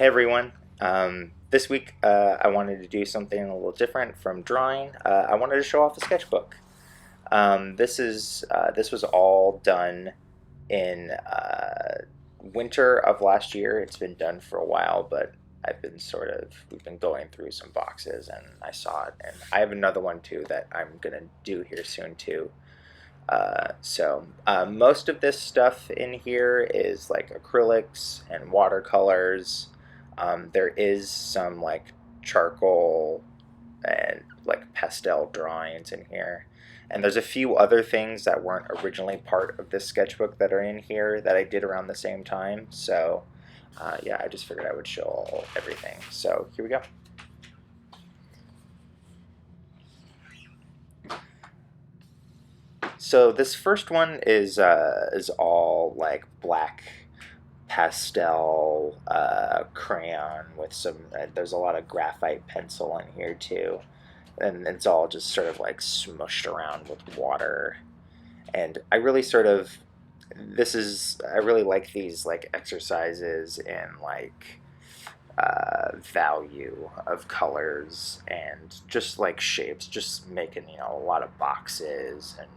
Hey everyone. This week I wanted to do something a little different from drawing. I wanted to show off a sketchbook. This was all done in winter of last year. It's been done for a while, but we've been going through some boxes and I saw it, and I have another one too that I'm gonna do here soon too. Most of this stuff in here is like acrylics and watercolors. There is some like charcoal and like pastel drawings in here. And there's a few other things that weren't originally part of this sketchbook that are in here that I did around the same time. Yeah, I just figured I would show everything. So here we go. So this first one is all like black pastel crayon with some. There's a lot of graphite pencil in here too, and it's all just sort of like smushed around with water. And I really sort of I really like these like exercises in like value of colors and just like shapes, just making a lot of boxes and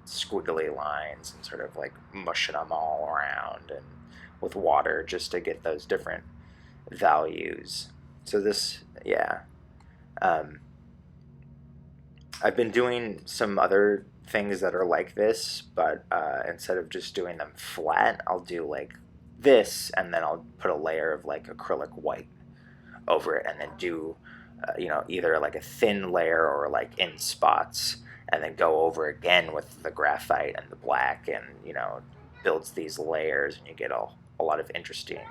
squiggly lines and sort of like mushing them all around and with water just to get those different values. So this, yeah, um, I've been doing some other things that are like this, but instead of just doing them flat, I'll do like this, and then I'll put a layer of like acrylic white over it, and then do either like a thin layer or like in spots, and then go over again with the graphite and the black, and builds these layers, and you get a lot of interesting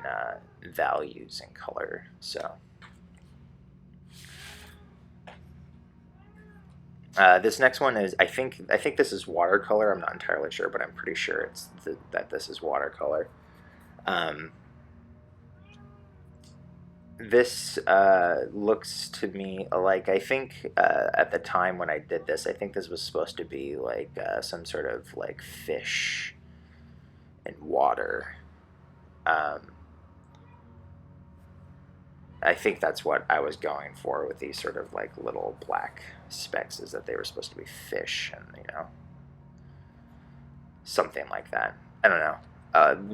values in color. So this next one is I think this is watercolor. I'm not entirely sure, but I'm pretty sure that this is watercolor. Um, this looks to me like, I think at the time when I did this, I think this was supposed to be like some sort of like fish in water. Um, I think that's what I was going for with these sort of like little black specks, is that they were supposed to be fish, and something like that. I don't know.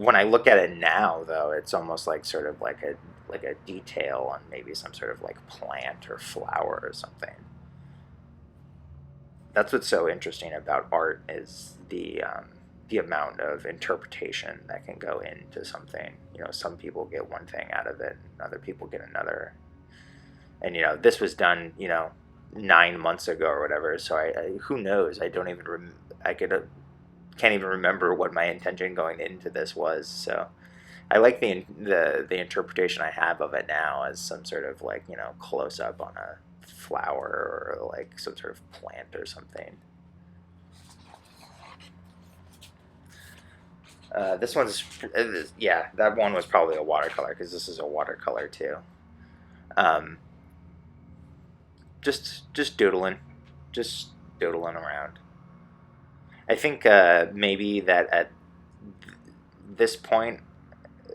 When I look at it now, though, it's almost like sort of like a detail on maybe some sort of like plant or flower or something. That's what's so interesting about art, is the amount of interpretation that can go into something. Some people get one thing out of it, and other people get another. And this was done 9 months ago or whatever. So who knows? I don't even I could can't even remember what my intention going into this was. So I like the interpretation I have of it now as some sort of like close up on a flower or like some sort of plant or something. This one's yeah, that one was probably a watercolor, because this is a watercolor too. Um, just doodling, just doodling around. I think maybe that at this point,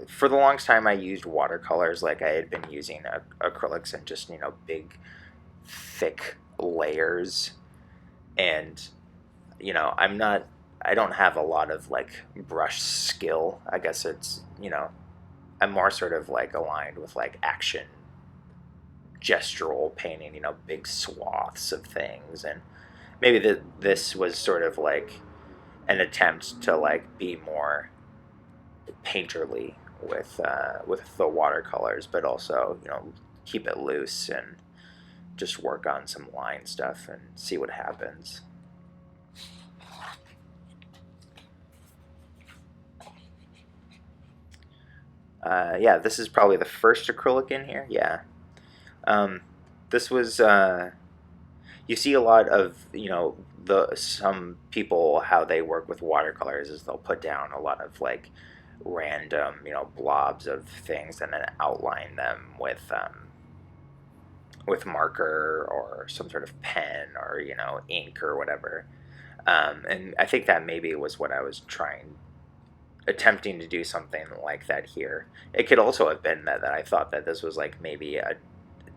for the longest time, I used watercolors like I had been using acrylics, and just big, thick layers. And I'm not. I don't have a lot of like brush skill. I guess I'm more sort of like aligned with like action gestural painting, big swaths of things. And maybe this was sort of like an attempt to like be more painterly with the watercolors, but also keep it loose and just work on some line stuff and see what happens. Yeah, this is probably the first acrylic in here. Yeah. Um, this was you see a lot of the some people, how they work with watercolors is they'll put down a lot of like random blobs of things, and then outline them with marker or some sort of pen or ink or whatever. And I think that maybe was what I was trying attempting to do something like that here. It could also have been that I thought that this was like maybe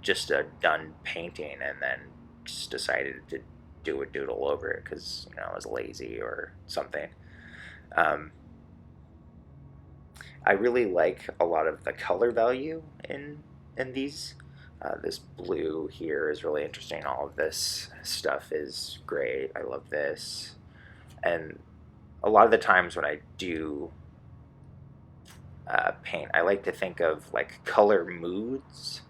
just a done painting and then just decided to do a doodle over it because I was lazy or something. Um, I really like a lot of the color value in these. This blue here is really interesting. All of this stuff is great. I love this. And a lot of the times when I do paint, I like to think of like color moods.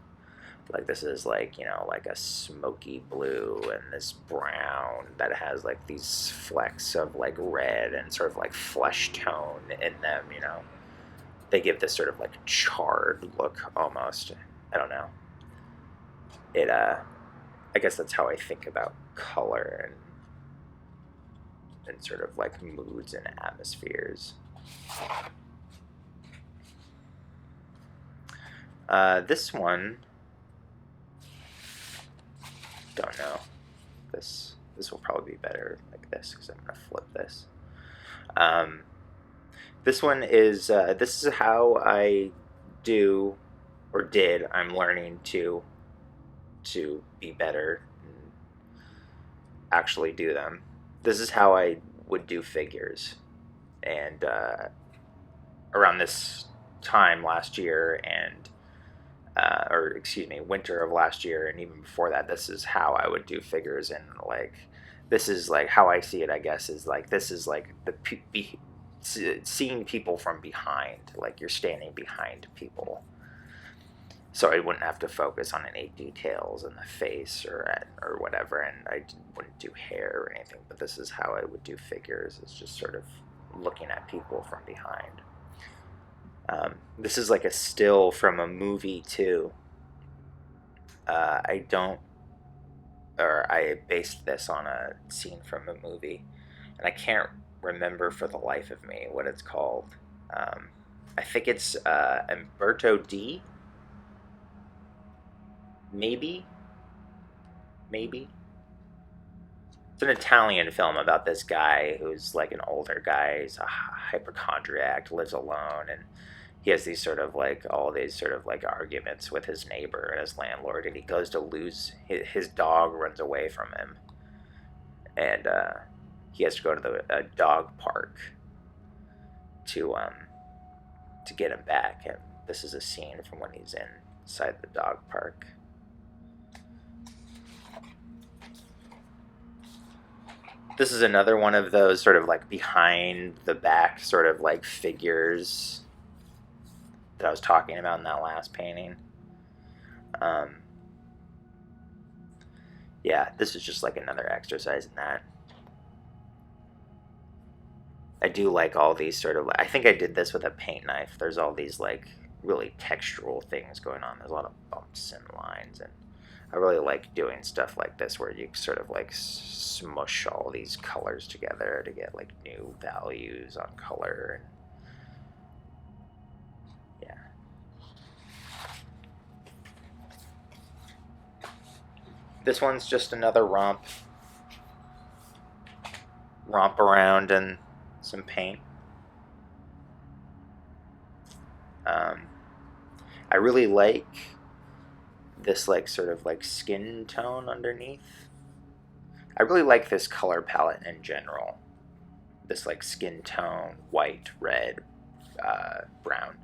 Like this is like like a smoky blue, and this brown that has like these flecks of like red and sort of like flesh tone in them. They give this sort of like charred look almost. I don't know. It I guess that's how I think about color and sort of like moods and atmospheres. This one, don't know. This will probably be better like this because I'm gonna flip this. This one is this is how I do or did. I'm learning to be better and actually do them. This is how I would do figures, and around this time last year and or excuse me, winter of last year, and even before that, this is how I would do figures. And like, this is like how I see it, I guess, is like this is like seeing people from behind, like you're standing behind people. So I wouldn't have to focus on any details in the face or whatever, and I wouldn't do hair or anything. But this is how I would do figures. It's just sort of looking at people from behind. This is like a still from a movie too. I based this on a scene from a movie, and I can't remember for the life of me what it's called. I think it's Umberto D. Maybe. It's an Italian film about this guy who's like an older guy. He's a hypochondriac, lives alone, and he has these sort of like all these sort of like arguments with his neighbor and his landlord, and he goes to lose his dog runs away from him, and he has to go to the dog park to get him back. And this is a scene from when he's inside the dog park. This is another one of those sort of like behind the back sort of like figures that I was talking about in that last painting. Yeah, this is just like another exercise in that. I do like all these sort of, I think I did this with a paint knife. There's all these like really textural things going on. There's a lot of bumps and lines, and I really like doing stuff like this where you sort of like smush all these colors together to get like new values on color. And yeah. This one's just another romp around and some paint. I really like this like sort of like skin tone underneath. I really like this color palette in general. This like skin tone, white, red, brown.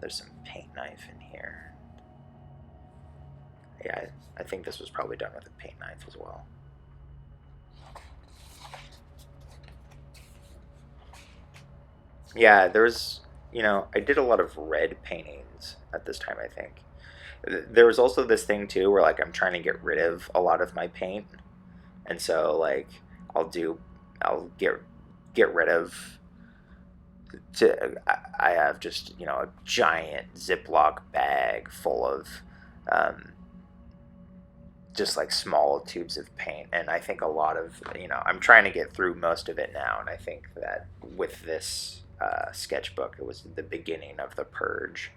There's some paint knife in here. Yeah, I think this was probably done with a paint knife as well. Yeah, there's, I did a lot of red paintings at this time, I think. There was also this thing too where like I'm trying to get rid of a lot of my paint. And so like I'll get rid of I have just, a giant Ziploc bag full of just like small tubes of paint, and I think a lot of I'm trying to get through most of it now, and I think that with this sketchbook, it was the beginning of the purge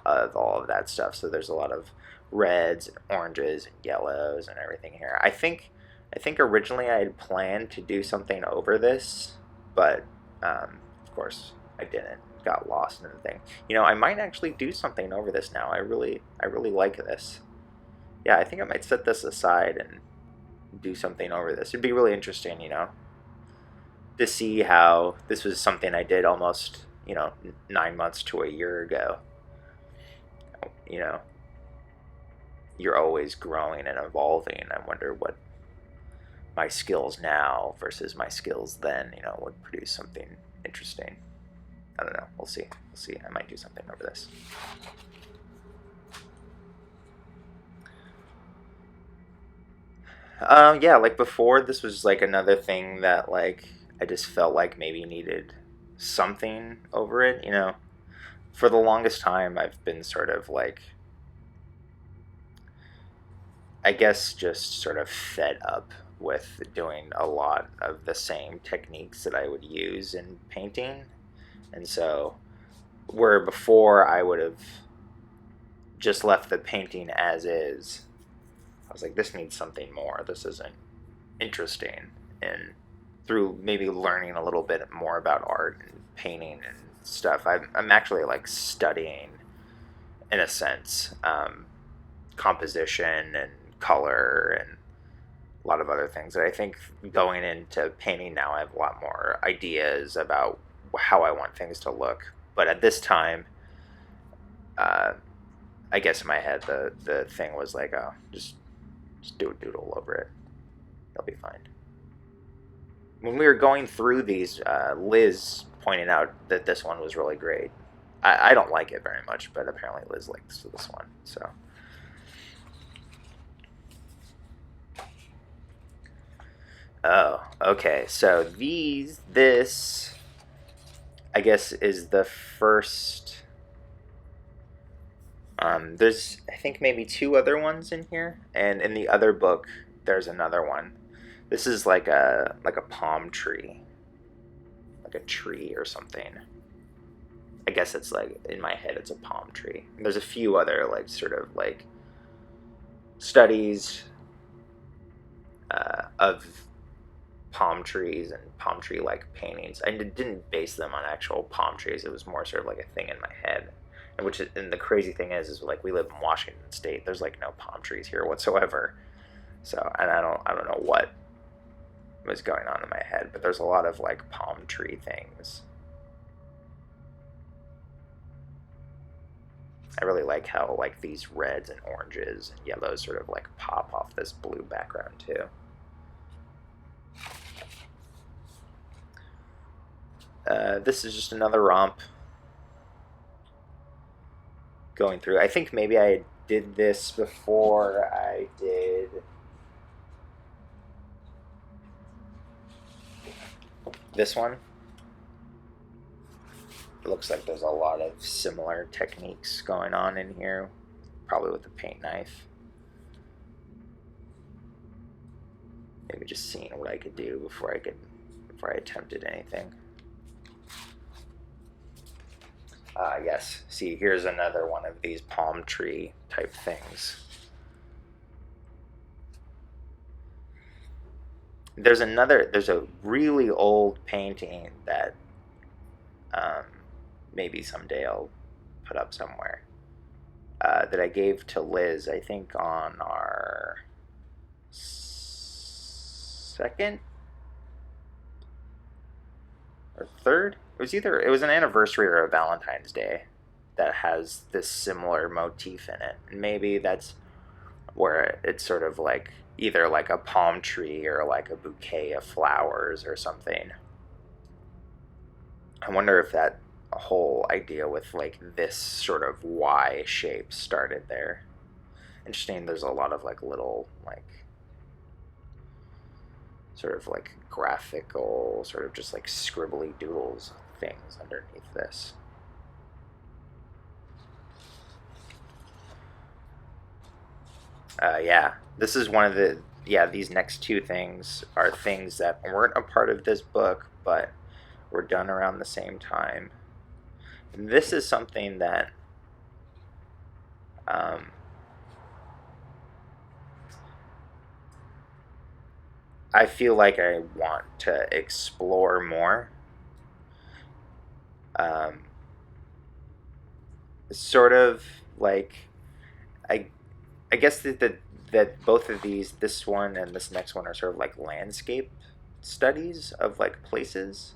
of all of that stuff. So there's a lot of reds and oranges and yellows and everything here. I think I think originally I had planned to do something over this, but of course I didn't. Got lost in the thing. You know, I might actually do something over this now. I really like this. Yeah, I think I might set this aside and do something over this. It'd be really interesting, you know, to see how this was something I did almost, you know, 9 months to a year ago. You know, you're always growing and evolving. I wonder what my skills now versus my skills then, you know, would produce something interesting. I don't know. We'll see. We'll see. I might do something over this. Yeah, like before, this was like another thing that like I just felt like maybe needed something over it. You know, for the longest time, I've been sort of like, I guess, just sort of fed up with doing a lot of the same techniques that I would use in painting. And so, where before I would have just left the painting as is, I was like, this needs something more. This isn't interesting. And through maybe learning a little bit more about art and painting and stuff, I'm actually like studying, in a sense, composition and color and a lot of other things that I think going into painting now I have a lot more ideas about how I want things to look. But at this time, uh, I guess in my head the thing was like, oh, just do a doodle over it. It'll be fine. When we were going through these, Liz pointed out that this one was really great. I don't like it very much, but apparently Liz likes this one. So, oh, okay. So this, I guess, is the first. There's, I think, maybe two other ones in here, and in the other book, there's another one. This is like a palm tree, like a tree or something. I guess it's like in my head, it's a palm tree. And there's a few other like sort of like studies of palm trees and palm tree like paintings. I didn't base them on actual palm trees. It was more sort of like a thing in my head. And the crazy thing is like we live in Washington State. There's like no palm trees here whatsoever. So, and I don't know what was going on in my head, but there's a lot of like palm tree things. I really like how like these reds and oranges and yellows sort of like pop off this blue background too. This is just another romp going through. I think maybe I did this before I did this one. It looks like there's a lot of similar techniques going on in here, probably with the paint knife. Maybe just seeing what I could do before I attempted anything. Yes, see, here's another one of these palm tree type things. There's a really old painting that maybe someday I'll put up somewhere, that I gave to Liz, I think on our second or third. It was an anniversary or a Valentine's Day that has this similar motif in it. And maybe that's where it's sort of like either like a palm tree or like a bouquet of flowers or something. I wonder if that whole idea with like this sort of Y shape started there. Interesting, there's a lot of like little like sort of like graphical, sort of just like scribbly doodles things underneath this. Yeah, this is one of the, yeah, these next two things are things that weren't a part of this book, but were done around the same time. And this is something that um, I feel like I want to explore more. Um, sort of like I I guess that both of these, this one and this next one, are sort of like landscape studies of like places.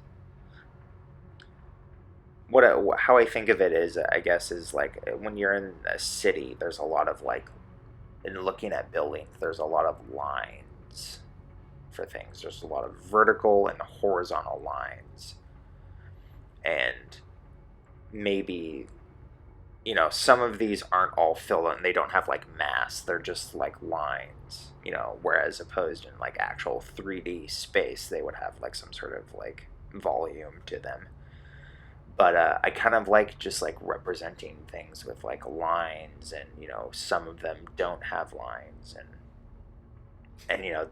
How I think of it is, I guess, is like when you're in a city, there's a lot of like, in looking at buildings, there's a lot of lines for things. There's a lot of vertical and horizontal lines, and maybe, some of these aren't all filled in. They don't have like mass. They're just like lines, whereas opposed in like actual 3D space, they would have like some sort of like volume to them. But I kind of like just like representing things with like lines, and some of them don't have lines, and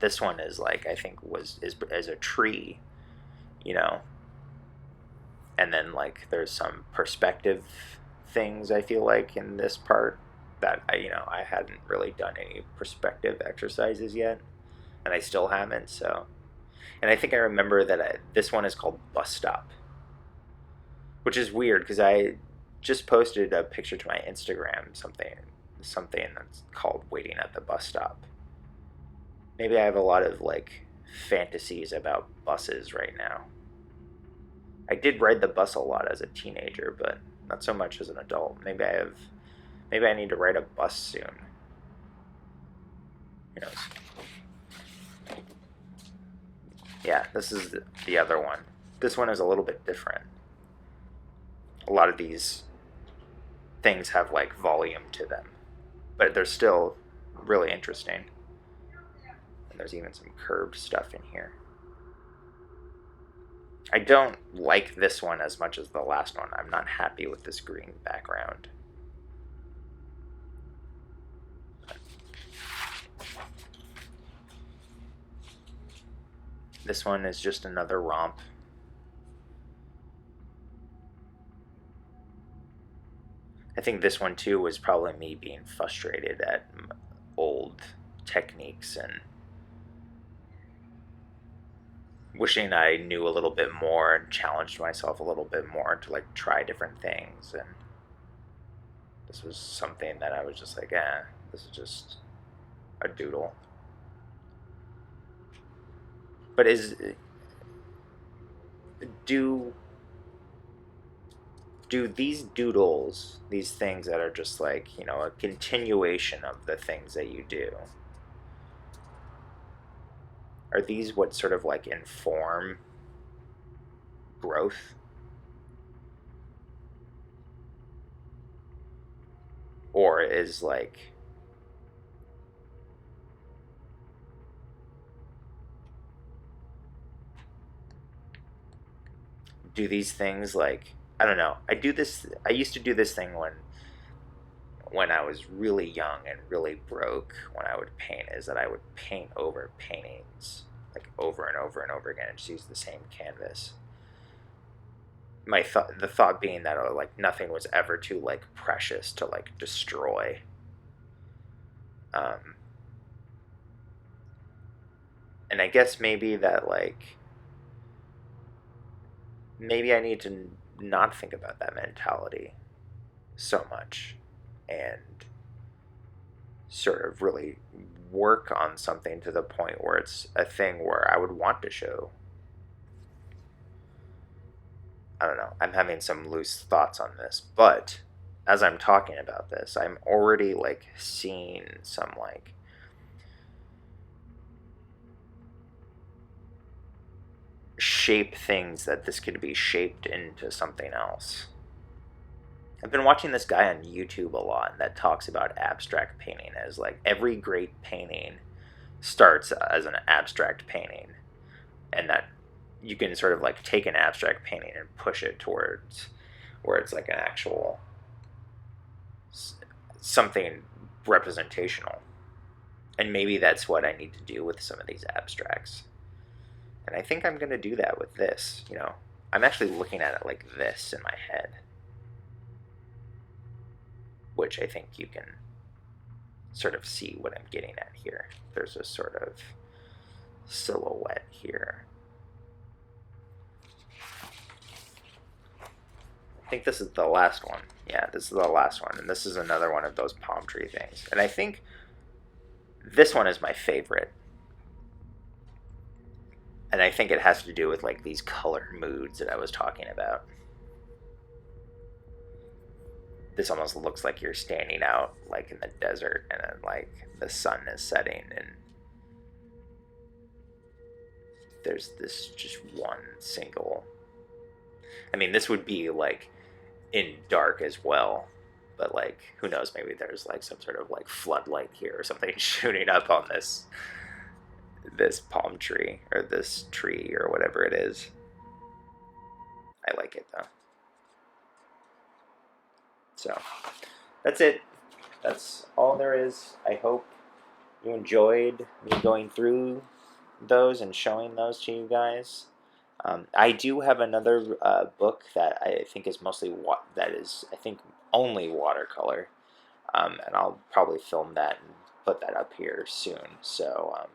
this one is like, I think is as a tree, you know, and then like there's some perspective things, I feel like, in this part that I hadn't really done any perspective exercises yet, and I still haven't. So, and I think I remember that this one is called Bus Stop, which is weird because I just posted a picture to my Instagram, something that's called Waiting at the Bus Stop. Maybe I have a lot of like fantasies about buses right now. I did ride the bus a lot as a teenager, but not so much as an adult. Maybe I need to ride a bus soon. Who knows? Yeah, this is the other one. This one is a little bit different. A lot of these things have like volume to them, but they're still really interesting. And there's even some curved stuff in here. I don't like this one as much as the last one. I'm not happy with this green background. This one is just another romp. I think this one too was probably me being frustrated at old techniques and wishing I knew a little bit more and challenged myself a little bit more to like try different things. And this was something that I was just like, this is just a doodle. But do these doodles, these things that are just like, a continuation of the things that you do, are these what sort of like inform growth? Or is like, do these things like, I don't know. I used to do this thing when I was really young and really broke, when I would paint, is that I would paint over paintings like over and over and over again and just use the same canvas. The thought being that like nothing was ever too like precious to like destroy. Um, and I guess maybe that like maybe I need to not think about that mentality so much and sort of really work on something to the point where it's a thing where I would want to show. I don't know. I'm having some loose thoughts on this, but as I'm talking about this, I'm already like seeing some like shape things that this could be shaped into something else. I've been watching this guy on YouTube a lot that talks about abstract painting as like every great painting starts as an abstract painting, and that you can sort of like take an abstract painting and push it towards where it's like an actual something representational. And maybe that's what I need to do with some of these abstracts. And I think I'm going to do that with this. I'm actually looking at it like this in my head, which I think you can sort of see what I'm getting at here. There's a sort of silhouette here. I think this is the last one. Yeah, this is the last one. And this is another one of those palm tree things. And I think this one is my favorite. And I think it has to do with like these color moods that I was talking about. This almost looks like you're standing out like in the desert and then like the sun is setting and there's this just one single. I mean, this would be like in dark as well, but like who knows, maybe there's like some sort of like floodlight here or something shooting up on this palm tree or this tree or whatever it is. I like it though. So that's it. That's all there is. I hope you enjoyed me going through those and showing those to you guys. I do have another book that I think is mostly that is I think only watercolor, and I'll probably film that and put that up here soon. So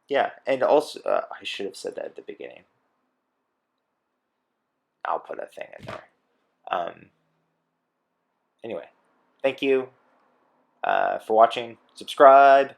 yeah, and also I should have said that at the beginning. I'll put a thing in there. Anyway, thank you for watching. Subscribe.